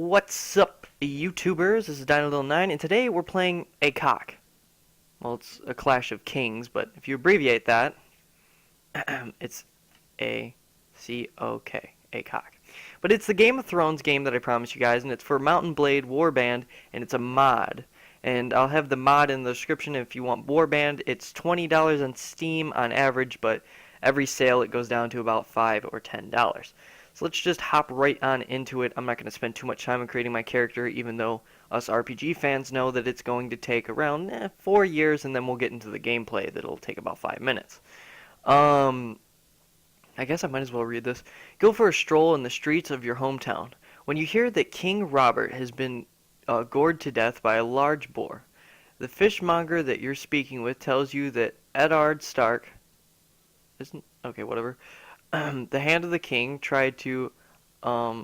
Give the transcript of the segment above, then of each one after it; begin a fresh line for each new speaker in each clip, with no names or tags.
What's up, YouTubers? This is Dino9, and today we're playing a cock. Well, it's a Clash of Kings, but if you abbreviate that, it's A-C-O-K, a cock. But it's the Game of Thrones game that I promised you guys, and it's for Mountain Blade Warband, and it's a mod. And I'll have the mod in the description if you want Warband. It's $20 on Steam on average, but every sale it goes down to about $5 or $10. So let's just hop right on into it. I'm not going to spend too much time on creating my character, even though us RPG fans know that it's going to take around 4 years, and then we'll get into the gameplay that'll take about 5 minutes. I guess I might as well read this. Go for a stroll in the streets of your hometown. When you hear that King Robert has been gored to death by a large boar, the fishmonger that you're speaking with tells you that Eddard Stark isn't okay. Whatever. The hand of the king tried to I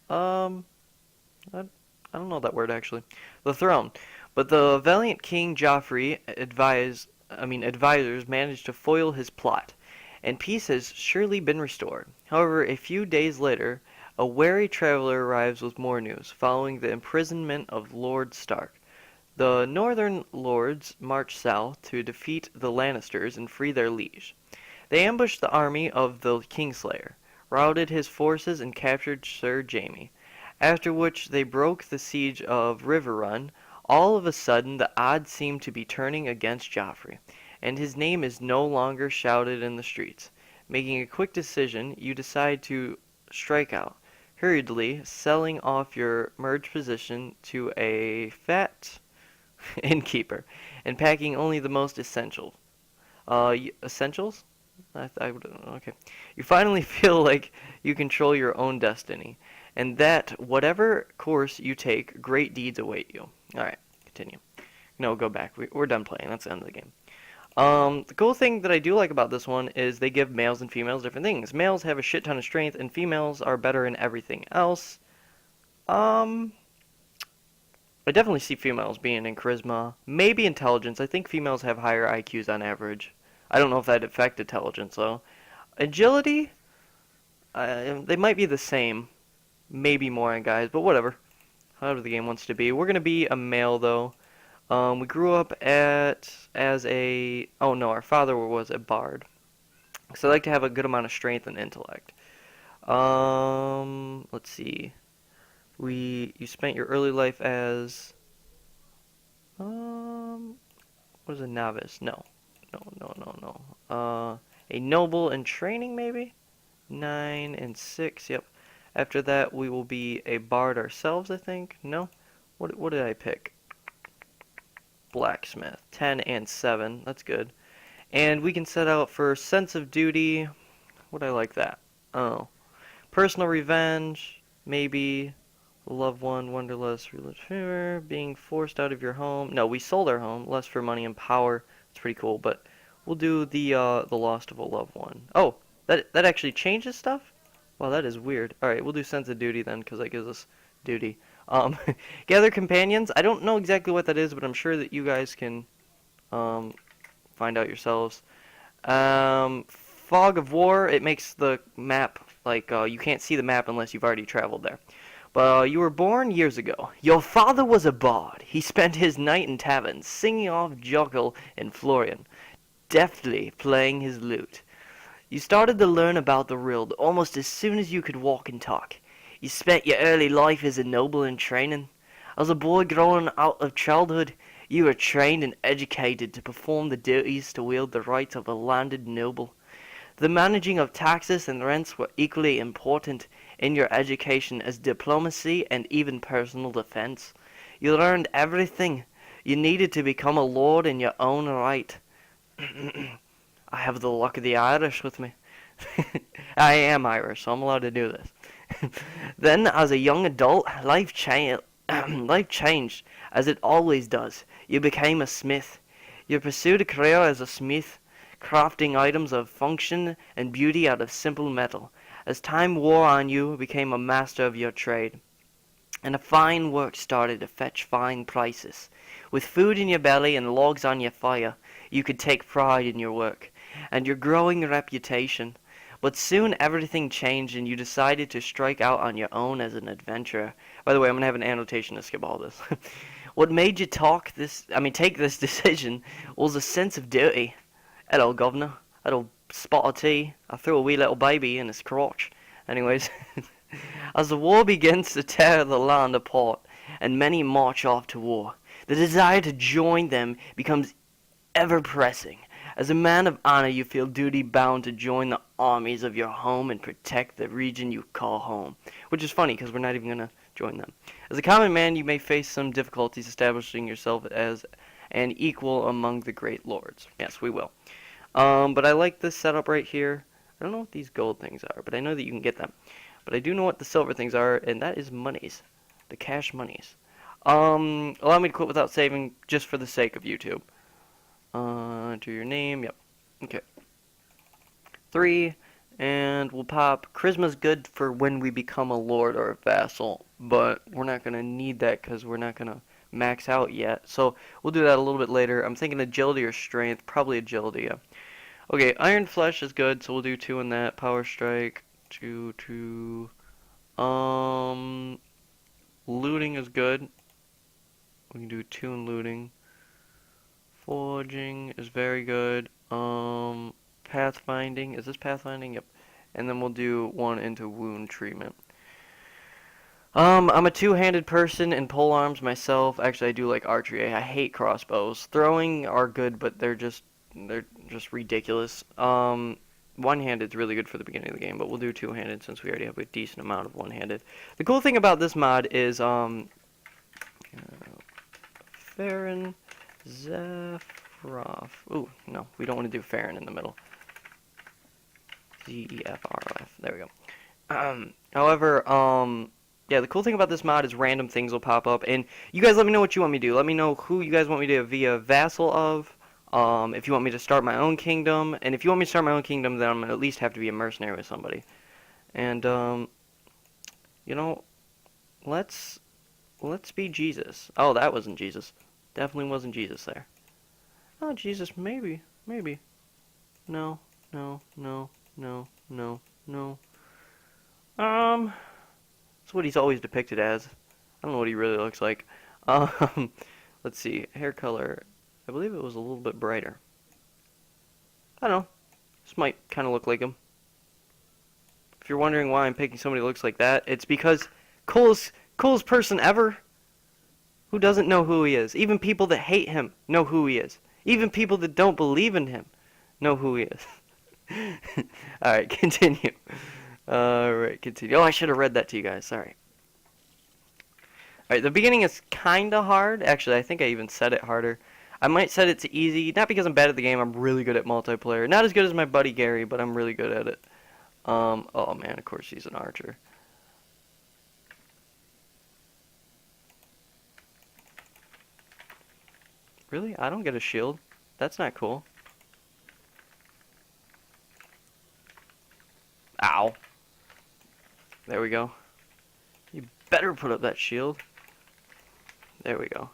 don't know that word actually. The throne, but the valiant King Joffrey advisors managed to foil his plot, and peace has surely been restored. However, a few days later, a wary traveler arrives with more news, following the imprisonment of Lord Stark. The northern lords march south to defeat the Lannisters and free their liege. They ambushed the army of the Kingslayer, routed his forces, and captured Sir Jaime. After which they broke the siege of Riverrun. All of a sudden, the odds seem to be turning against Joffrey, and his name is no longer shouted in the streets. Making a quick decision, you decide to strike out, hurriedly selling off your merged position to a fat innkeeper, and packing only the most essential. Essentials? Okay. You finally feel like you control your own destiny, and that whatever course you take, great deeds await you. Alright, continue. No, go back. We're done playing. That's the end of the game. The cool thing that I do like about this one is they give males and females different things. Males have a shit ton of strength, and females are better in everything else. I definitely see females being in charisma. Maybe intelligence. I think females have higher IQs on average. I don't know if that'd affect intelligence, though. Agility? They might be the same. Maybe more on guys, but whatever. However the game wants to be. We're going to be a male, though. We grew up as a... Oh, no, our father was a bard. So I like to have a good amount of strength and intellect. Let's see. You spent your early life as... What is a novice? No. A noble in training, maybe? 9 and 6, yep. After that, we will be a bard ourselves, I think. No? What did I pick? Blacksmith. 10 and 7. That's good. And we can set out for sense of duty. Would I like that? Oh. Personal revenge. Maybe. Loved one. Wonderlust. Religious. Being forced out of your home. No, we sold our home. Lust for money and power. It's pretty cool, but we'll do the lost of a loved one. Oh, that actually changes stuff? Well, that is weird. Alright, we'll do sense of duty then, because that gives us duty. Gather companions. I don't know exactly what that is, but I'm sure that you guys can find out yourselves. Fog of war. It makes the map, like, you can't see the map unless you've already traveled there. But you were born years ago. Your father was a bard. He spent his night in taverns, singing off Jokel and Florian, deftly playing his lute. You started to learn about the world almost as soon as you could walk and talk. You spent your early life as a noble in training. As a boy growing out of childhood, you were trained and educated to perform the duties to wield the rights of a landed noble. The managing of taxes and rents were equally important in your education as diplomacy and even personal defense. You learned everything you needed to become a lord in your own right. I have the luck of the Irish with me. I am Irish, so I'm allowed to do this. Then, as a young adult, life changed, as it always does. You became a smith. You pursued a career as a smith, crafting items of function and beauty out of simple metal. As time wore on, you became a master of your trade, and a fine work started to fetch fine prices. With food in your belly and logs on your fire, you could take pride in your work and your growing reputation. But soon everything changed and you decided to strike out on your own as an adventurer. By the way, I'm gonna have an annotation to skip all this. What made you take this decision was a sense of duty. Hello, governor. Hello, spot of tea. I threw a wee little baby in his crotch. Anyways, as the war begins to tear the land apart and many march off to war, the desire to join them becomes ever pressing. As a man of honor, you feel duty bound to join the armies of your home and protect the region you call home. Which is funny because we're not even going to join them. As a common man, you may face some difficulties establishing yourself as an equal among the great lords. Yes, we will. But I like this setup right here. I don't know what these gold things are, but I know that you can get them. But I do know what the silver things are, and that is monies. The cash monies. Allow me to quit without saving just for the sake of YouTube. Enter your name. Yep. Okay. 3, and we'll pop. Charisma's good for when we become a lord or a vassal, but we're not gonna need that because we're not gonna max out yet. So we'll do that a little bit later. I'm thinking agility or strength. Probably agility. Yeah. Okay. Iron Flesh is good, so we'll do 2 in that. Power Strike. 2. Looting is good. We can do 2 in looting. Forging is very good. Pathfinding. Is this pathfinding? Yep. And then we'll do 1 into wound treatment. I'm a 2-handed person and pole arms myself. Actually, I do like archery. I hate crossbows. Throwing are good, but they're just ridiculous. One-handed is really good for the beginning of the game, but we'll do 2-handed since we already have a decent amount of one-handed. The cool thing about this mod is Farron Zefroff. Ooh, no, we don't want to do Farron in the middle. Z-E-F-R-F. There we go. However, yeah, the cool thing about this mod is random things will pop up, and you guys let me know what you want me to do. Let me know who you guys want me to be a vassal of, if you want me to start my own kingdom, and if you want me to start my own kingdom, then I'm going to at least have to be a mercenary with somebody. And, you know, let's be Jesus. Oh, that wasn't Jesus. Definitely wasn't Jesus there. Oh, Jesus, maybe. No. That's what he's always depicted as. I don't know what he really looks like. Let's see. Hair color. I believe it was a little bit brighter. I don't know. This might kind of look like him. If you're wondering why I'm picking somebody who looks like that, it's because coolest person ever. Who doesn't know who he is? Even people that hate him know who he is. Even people that don't believe in him know who he is. Alright, continue. Alright, continue. Oh, I should have read that to you guys. Sorry. Alright, the beginning is kinda hard. Actually, I think I even said it harder. I might set it to easy. Not because I'm bad at the game. I'm really good at multiplayer. Not as good as my buddy Gary, but I'm really good at it. Oh man, of course he's an archer. Really? I don't get a shield. That's not cool. Ow. There we go. You better put up that shield. There we go.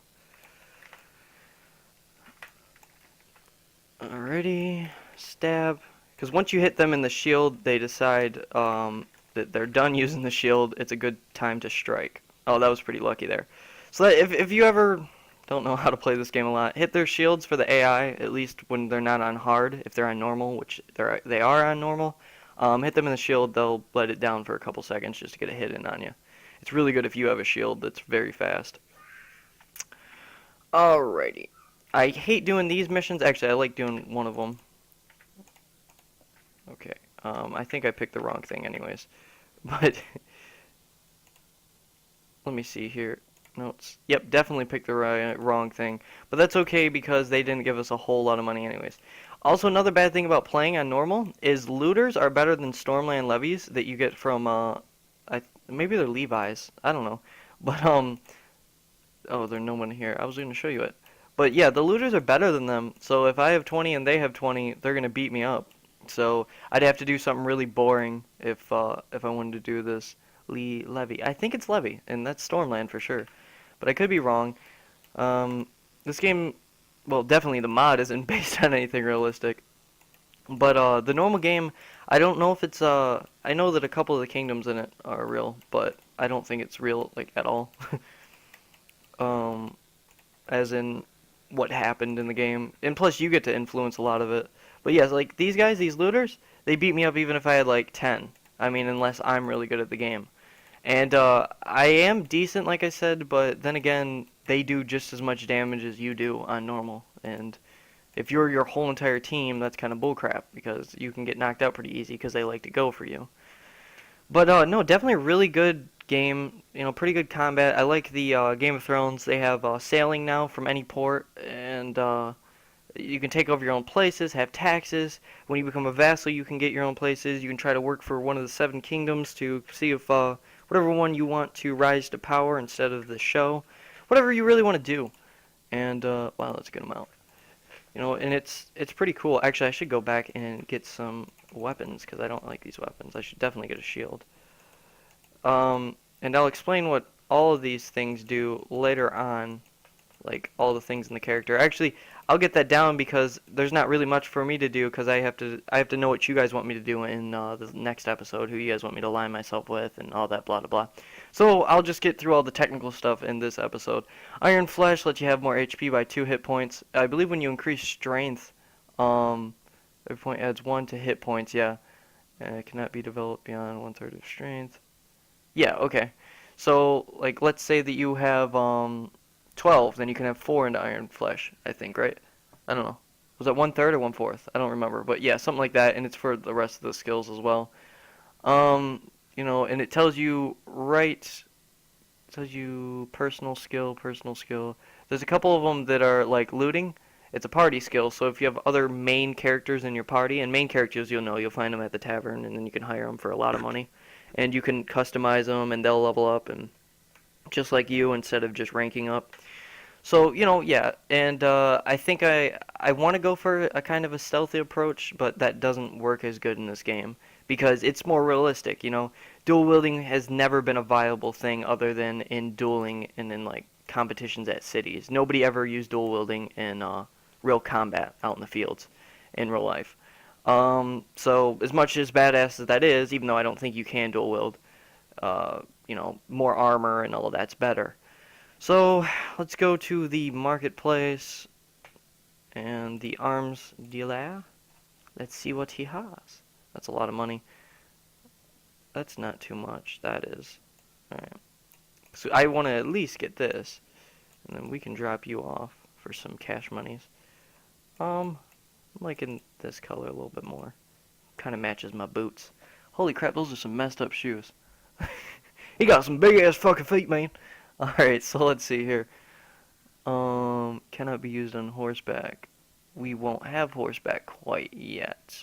Alrighty. Stab. Because once you hit them in the shield, they decide that they're done using the shield. It's a good time to strike. Oh, that was pretty lucky there. So that if you ever don't know how to play this game a lot, hit their shields for the AI, at least when they're not on hard. If they're on normal, which they are on normal, hit them in the shield, they'll let it down for a couple seconds just to get a hit in on you. It's really good if you have a shield that's very fast. Alrighty. I hate doing these missions. Actually, I like doing one of them. Okay. I think I picked the wrong thing anyways. But let me see here. Notes. Yep, definitely picked the wrong thing. But that's okay because they didn't give us a whole lot of money anyways. Also, another bad thing about playing on normal is looters are better than Stormland levies that you get from, maybe they're Levi's. I don't know. But, oh, there's no one here. I was going to show you it. But yeah, the looters are better than them. So if I have 20 and they have 20, they're going to beat me up. So I'd have to do something really boring if I wanted to do this levy. I think it's levy, and that's Stormland for sure. But I could be wrong. This game, well, definitely the mod isn't based on anything realistic. But the normal game, I don't know if it's I know that a couple of the kingdoms in it are real, but I don't think it's real like at all. Um, as in what happened in the game. And plus you get to influence a lot of it. But yes, like these guys, these looters, they beat me up even if I had like 10. I mean, unless I'm really good at the game. And I am decent, like I said, but then again, they do just as much damage as you do on normal. And if you're your whole entire team, that's kind of bullcrap because you can get knocked out pretty easy because they like to go for you. But no, definitely a really good game. You know, pretty good combat. I like the Game of Thrones. They have sailing now from any port, and you can take over your own places, have taxes. When you become a vassal, you can get your own places. You can try to work for one of the seven kingdoms to see if whatever one you want to rise to power instead of the show. Whatever you really want to do. And wow, let's get them out. You know, and it's pretty cool. Actually, I should go back and get some weapons because I don't like these weapons. I should definitely get a shield. And I'll explain what all of these things do later on, like all the things in the character. Actually, I'll get that down because there's not really much for me to do because I have to know what you guys want me to do in the next episode, who you guys want me to align myself with, and all that blah blah blah. So I'll just get through all the technical stuff in this episode. Iron Flesh lets you have more HP by 2 hit points. I believe when you increase strength, every point adds 1 to hit points. Yeah, and it cannot be developed beyond 1/3 of strength. Yeah, okay. So like, let's say that you have 12, then you can have 4 into Iron Flesh, I think, right? I don't know. Was that 1/3 or 1/4? I don't remember, but yeah, something like that, and it's for the rest of the skills as well. You know, and it tells you personal skill, personal skill. There's a couple of them that are like looting. It's a party skill, so if you have other main characters in your party, and main characters you'll find them at the tavern, and then you can hire them for a lot of money. And you can customize them, and they'll level up, and just like you, instead of just ranking up. So, you know, yeah, and I think I want to go for a kind of a stealthy approach, but that doesn't work as good in this game because it's more realistic, you know. Dual wielding has never been a viable thing other than in dueling and in like competitions at cities. Nobody ever used dual wielding in real combat out in the fields in real life. So as much as badass as that is, even though I don't think you can dual wield, you know, more armor and all of that's better. So let's go to the marketplace and the arms dealer. Let's see what he has. That's a lot of money. That's not too much. That is. Alright. So I want to at least get this. And then we can drop you off for some cash monies. I'm liking this color a little bit more. Kind of matches my boots. Holy crap, those are some messed up shoes. He got some big ass fucking feet, man. Alright, so let's see here. Cannot be used on horseback. We won't have horseback quite yet.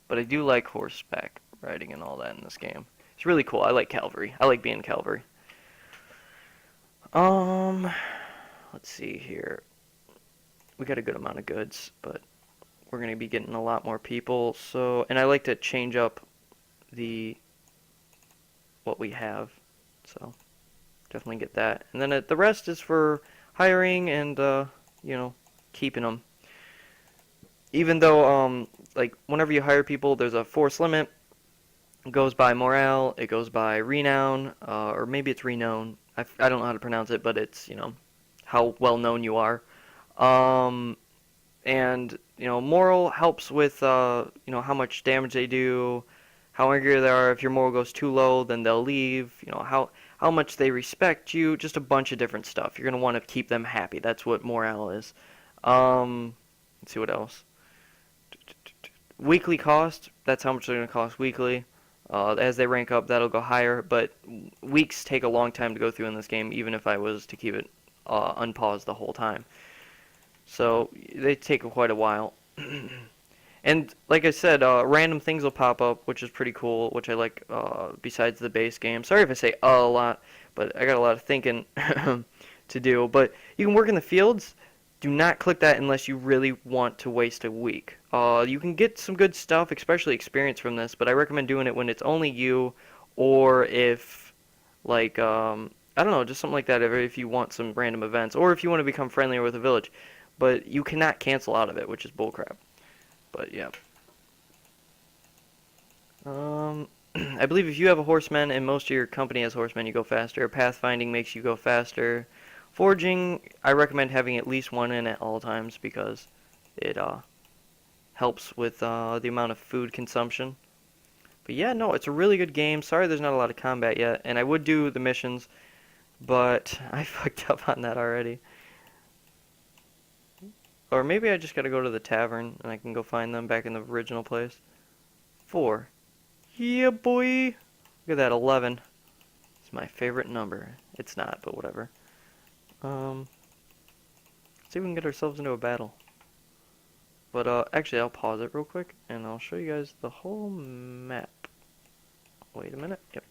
But I do like horseback riding and all that in this game. It's really cool. I like cavalry. I like being cavalry. Let's see here. We got a good amount of goods, but we're going to be getting a lot more people. So, and I like to change up what we have. So, definitely get that. And then the rest is for hiring and, you know, keeping them. Even though, like, whenever you hire people, there's a force limit. It goes by morale, it goes by renown, or maybe it's renown. I don't know how to pronounce it, but it's, you know, how well known you are. And, you know, moral helps with, you know, how much damage they do, how angry they are. If your moral goes too low, then they'll leave. You know, how much they respect you, just a bunch of different stuff. You're going to want to keep them happy. That's what morale is. Let's see what else. Weekly cost, that's how much they're going to cost weekly. As they rank up, that'll go higher, but weeks take a long time to go through in this game, even if I was to keep it unpaused the whole time. So they take quite a while. And like I said, random things will pop up, which is pretty cool, which I like besides the base game. Sorry if I say a lot, but I got a lot of thinking to do. But you can work in the fields. Do not click that unless you really want to waste a week. You can get some good stuff, especially experience from this, but I recommend doing it when it's only you, or if, like, I don't know, just something like that, if you want some random events, or if you want to become friendlier with a village. But you cannot cancel out of it, which is bullcrap. But, yeah. I believe if you have a horseman and most of your company has horsemen, you go faster. Pathfinding makes you go faster. Forging, I recommend having at least one in at all times because it helps with the amount of food consumption. But yeah, no, it's a really good game. Sorry there's not a lot of combat yet, and I would do the missions, but I fucked up on that already. Or maybe I just gotta go to the tavern and I can go find them back in the original place. 4. Yeah, boy! Look at that, 11. It's my favorite number. It's not, but whatever. Let's see if we can get ourselves into a battle. But actually, I'll pause it real quick, and I'll show you guys the whole map. Wait a minute. Yep.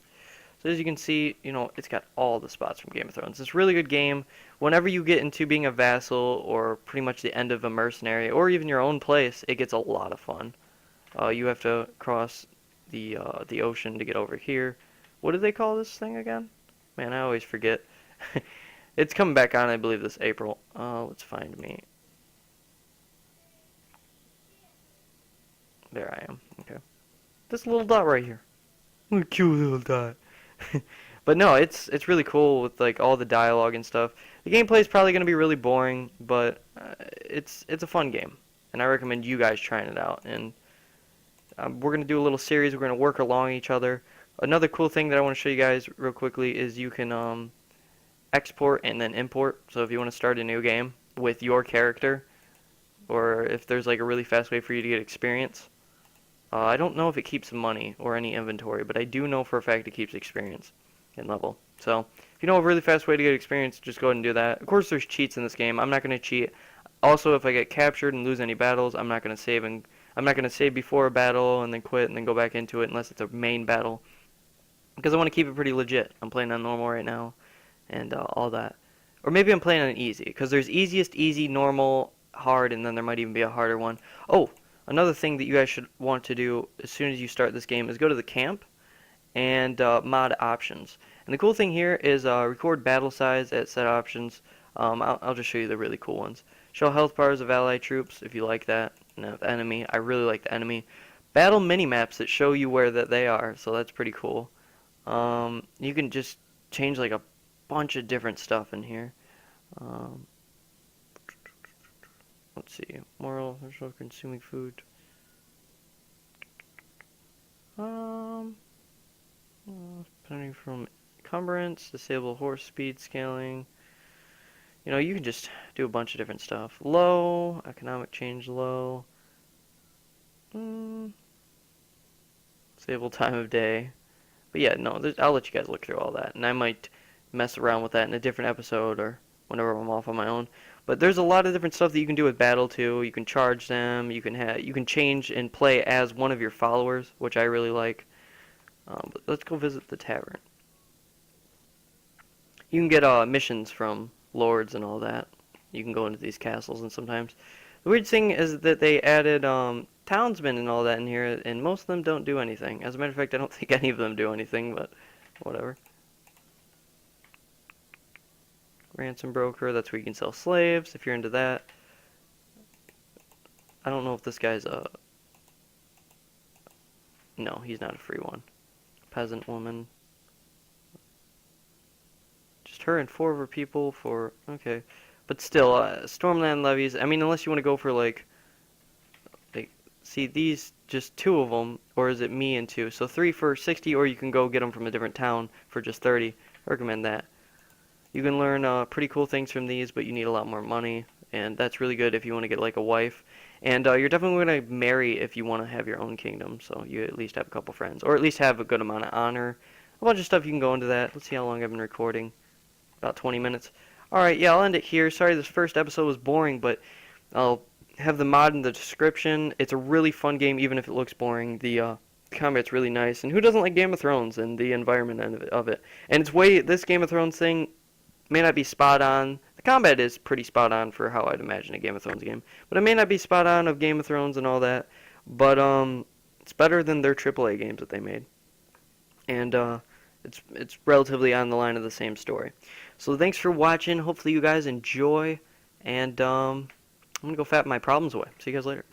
So as you can see, you know, it's got all the spots from Game of Thrones. It's a really good game. Whenever you get into being a vassal, or pretty much the end of a mercenary, or even your own place, it gets a lot of fun. You have to cross the ocean to get over here. What do they call this thing again? Man, I always forget. It's coming back on, I believe, this April. Let's find me. There I am. Okay. This little dot right here. What a cute little dot. But no, it's really cool with like all the dialogue and stuff. The gameplay is probably going to be really boring, but it's a fun game, and I recommend you guys trying it out. And we're going to do a little series. We're going to work along each other. Another cool thing that I want to show you guys real quickly is you can export and then import. So if you want to start a new game with your character, or if there's like a really fast way for you to get experience. I don't know if it keeps money or any inventory, but I do know for a fact it keeps experience and level. So if you know a really fast way to get experience, just go ahead and do that. Of course, there's cheats in this game. I'm not going to cheat. Also, if I get captured and lose any battles, I'm not going to save, and I'm not going to save before a battle and then quit and then go back into it unless it's a main battle, because I want to keep it pretty legit. I'm playing on normal right now and all that. Or maybe I'm playing on easy, because there's easiest, easy, normal, hard, and then there might even be a harder one. Oh, another thing that you guys should want to do as soon as you start this game is go to the camp and mod options. And the cool thing here is record battle size at set options. I'll just show you the really cool ones. Show health bars of allied troops if you like that. And of enemy, I really like the enemy. Battle mini-maps that show you where that they are, so that's pretty cool. You can just change like a bunch of different stuff in here. Let's see, moral, social, consuming food. Depending from encumbrance, disable horse speed scaling. You know, you can just do a bunch of different stuff. Low, economic change low. Disable time of day. But yeah, no, I'll let you guys look through all that, and I might mess around with that in a different episode or whenever I'm off on my own. But there's a lot of different stuff that you can do with battle too. You can charge them. You can change and play as one of your followers, which I really like. But let's go visit the tavern. You can get missions from lords and all that. You can go into these castles, and sometimes the weird thing is that they added townsmen and all that in here, and most of them don't do anything. As a matter of fact, I don't think any of them do anything, but whatever. Ransom broker, that's where you can sell slaves if you're into that. I don't know if this guy's a... No, he's not a free one. Peasant woman. Just her and 4 of her people for... Okay. But still, Stormland levies, I mean, unless you want to go for like... See, these, just 2 of them, or is it me and 2? So 3 for 60, or you can go get them from a different town for just 30. I recommend that. You can learn pretty cool things from these, but you need a lot more money, and that's really good if you want to get like a wife. And you're definitely going to marry if you want to have your own kingdom, so you at least have a couple friends, or at least have a good amount of honor. A bunch of stuff you can go into that. Let's see how long I've been recording. About 20 minutes. Alright, yeah, I'll end it here. Sorry this first episode was boring, but I'll have the mod in the description. It's a really fun game, even if it looks boring. The combat's really nice, and who doesn't like Game of Thrones and the environment of it? And this Game of Thrones thing may not be spot on. The combat is pretty spot on for how I'd imagine a Game of Thrones game, but it may not be spot on of Game of Thrones and all that. But it's better than their AAA games that they made, and it's relatively on the line of the same story. So thanks for watching. Hopefully you guys enjoy, and I'm gonna go fat my problems away. See you guys later.